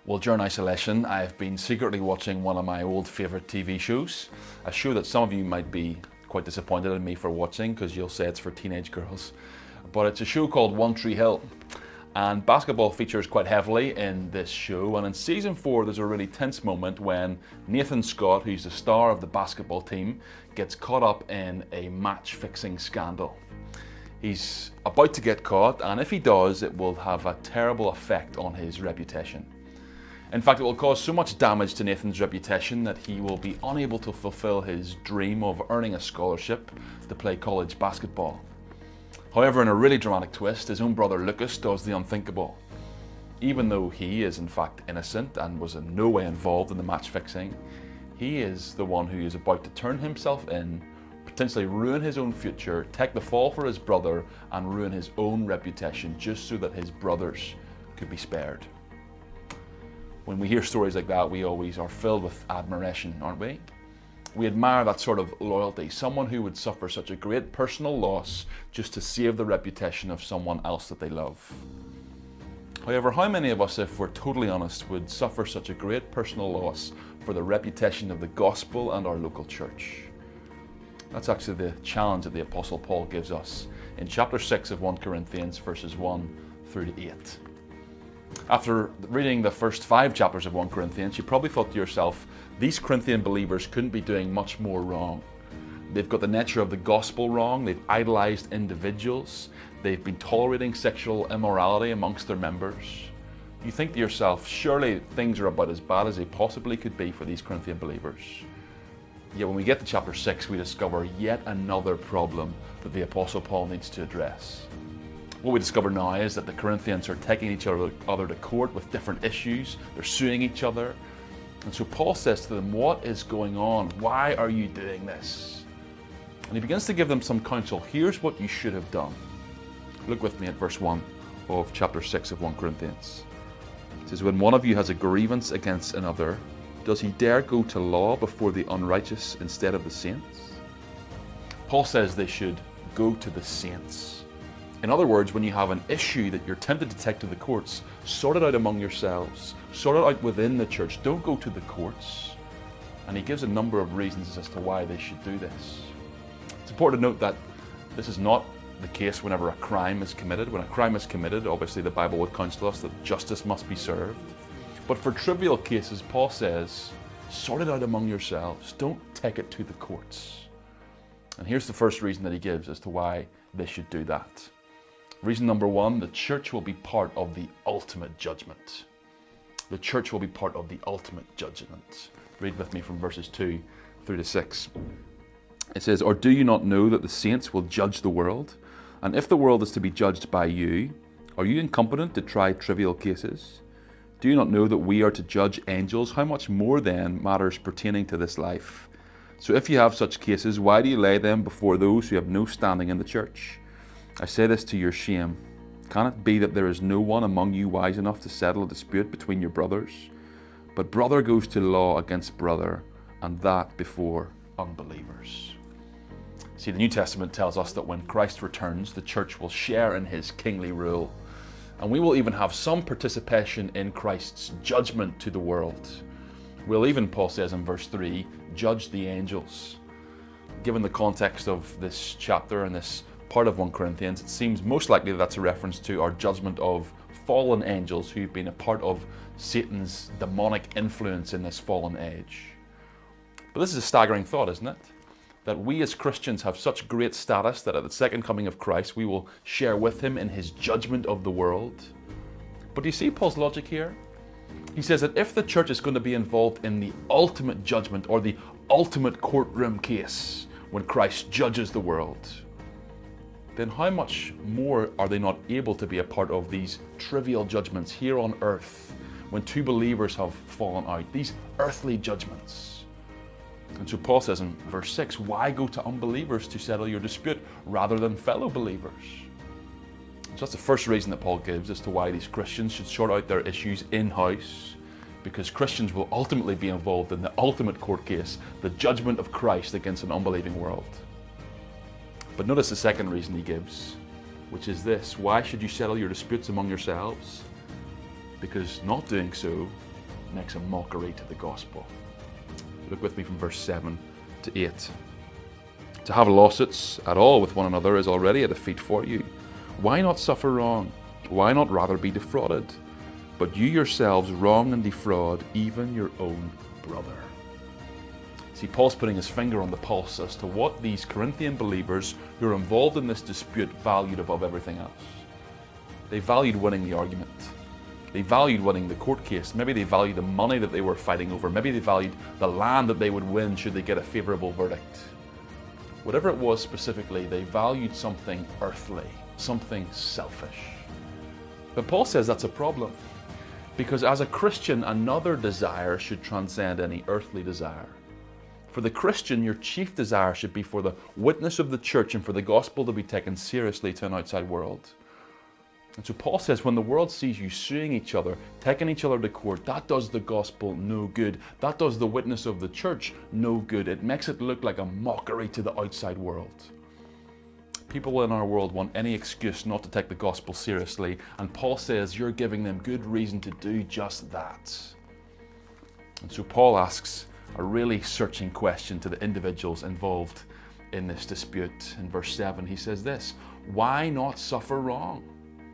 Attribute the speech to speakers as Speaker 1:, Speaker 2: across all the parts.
Speaker 1: Well, during isolation, I've been secretly watching one of my old favourite TV shows, a show that some of you might be quite disappointed in me for watching because you'll say it's for teenage girls. But it's a show called One Tree Hill, and basketball features quite heavily in this show. And in season 4, there's a really tense moment when Nathan Scott, who's the star of the basketball team, gets caught up in a match-fixing scandal. He's about to get caught, and if he does, it will have a terrible effect on his reputation. In fact, it will cause so much damage to Nathan's reputation that he will be unable to fulfill his dream of earning a scholarship to play college basketball. However, in a really dramatic twist, his own brother Lucas does the unthinkable. Even though he is in fact innocent and was in no way involved in the match fixing, he is the one who is about to turn himself in, potentially ruin his own future, take the fall for his brother, and ruin his own reputation just so that his brothers could be spared. When we hear stories like that, we always are filled with admiration, aren't we? We admire that sort of loyalty, someone who would suffer such a great personal loss just to save the reputation of someone else that they love. However, how many of us, if we're totally honest, would suffer such a great personal loss for the reputation of the gospel and our local church? That's actually the challenge that the Apostle Paul gives us in chapter 6 of 1 Corinthians, verses 1 through to 8. After reading the first 5 chapters of 1 Corinthians, you probably thought to yourself, these Corinthian believers couldn't be doing much more wrong. They've got the nature of the gospel wrong, they've idolized individuals, they've been tolerating sexual immorality amongst their members. You think to yourself, surely things are about as bad as they possibly could be for these Corinthian believers. Yet when we get to chapter 6, we discover yet another problem that the Apostle Paul needs to address. What we discover now is that the Corinthians are taking each other to court with different issues. They're suing each other. And so Paul says to them, what is going on? Why are you doing this? And he begins to give them some counsel. Here's what you should have done. Look with me at verse 1 of chapter 6 of 1 Corinthians. It says, when one of you has a grievance against another, does he dare go to law before the unrighteous instead of the saints? Paul says they should go to the saints. In other words, when you have an issue that you're tempted to take to the courts, sort it out among yourselves. Sort it out within the church. Don't go to the courts. And he gives a number of reasons as to why they should do this. It's important to note that this is not the case whenever a crime is committed. When a crime is committed, obviously the Bible would counsel us that justice must be served. But for trivial cases, Paul says, sort it out among yourselves. Don't take it to the courts. And here's the first reason that he gives as to why they should do that. Reason number 1, the church will be part of the ultimate judgment. The church will be part of the ultimate judgment. Read with me from verses 2 through to 6. It says, or do you not know that the saints will judge the world? And if the world is to be judged by you, are you incompetent to try trivial cases? Do you not know that we are to judge angels? How much more then matters pertaining to this life? So if you have such cases, why do you lay them before those who have no standing in the church? I say this to your shame. Can it be that there is no one among you wise enough to settle a dispute between your brothers? But brother goes to law against brother, and that before unbelievers. See, the New Testament tells us that when Christ returns, the church will share in his kingly rule. And we will even have some participation in Christ's judgment to the world. We'll even, Paul says in verse 3, judge the angels. Given the context of this chapter and this part of 1 Corinthians, it seems most likely that that's a reference to our judgment of fallen angels who've been a part of Satan's demonic influence in this fallen age. But this is a staggering thought, isn't it? That we as Christians have such great status that at the second coming of Christ we will share with him in his judgment of the world. But do you see Paul's logic here? He says that if the church is going to be involved in the ultimate judgment or the ultimate courtroom case when Christ judges the world, then how much more are they not able to be a part of these trivial judgments here on earth when two believers have fallen out, these earthly judgments? And so Paul says in verse 6, why go to unbelievers to settle your dispute rather than fellow believers? So that's the first reason that Paul gives as to why these Christians should sort out their issues in-house, because Christians will ultimately be involved in the ultimate court case, the judgment of Christ against an unbelieving world. But notice the second reason he gives, which is this: why should you settle your disputes among yourselves? Because not doing so makes a mockery to the gospel. Look with me from verse 7 to 8. To have lawsuits at all with one another is already a defeat for you. Why not suffer wrong? Why not rather be defrauded? But you yourselves wrong and defraud even your own brother. See, Paul's putting his finger on the pulse as to what these Corinthian believers who are involved in this dispute valued above everything else. They valued winning the argument. They valued winning the court case. Maybe they valued the money that they were fighting over. Maybe they valued the land that they would win should they get a favorable verdict. Whatever it was specifically, they valued something earthly, something selfish. But Paul says that's a problem, because as a Christian, another desire should transcend any earthly desire. For the Christian, your chief desire should be for the witness of the church and for the gospel to be taken seriously to an outside world. And so Paul says, when the world sees you suing each other, taking each other to court, that does the gospel no good. That does the witness of the church no good. It makes it look like a mockery to the outside world. People in our world want any excuse not to take the gospel seriously, and Paul says you're giving them good reason to do just that. And so Paul asks a really searching question to the individuals involved in this dispute. In verse 7, he says this: why not suffer wrong?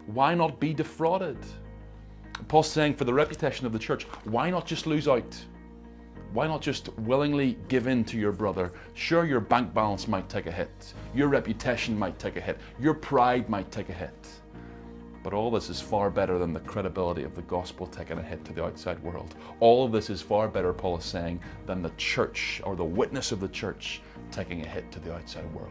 Speaker 1: Why not be defrauded? Paul's saying, for the reputation of the church, why not just lose out? Why not just willingly give in to your brother? Sure, your bank balance might take a hit. Your reputation might take a hit. Your pride might take a hit. But all this is far better than the credibility of the gospel taking a hit to the outside world. All of this is far better, Paul is saying, than the church or the witness of the church taking a hit to the outside world.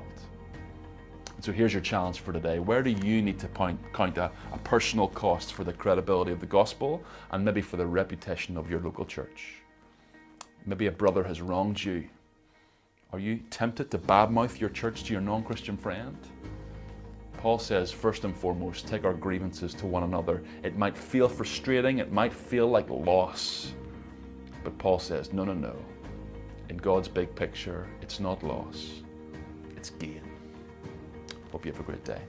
Speaker 1: So here's your challenge for today. Where do you need to count a personal cost for the credibility of the gospel and maybe for the reputation of your local church? Maybe a brother has wronged you. Are you tempted to badmouth your church to your non-Christian friend? Paul says, first and foremost, take our grievances to one another. It might feel frustrating, it might feel like loss. But Paul says, no, no, no. In God's big picture, it's not loss, it's gain. Hope you have a great day.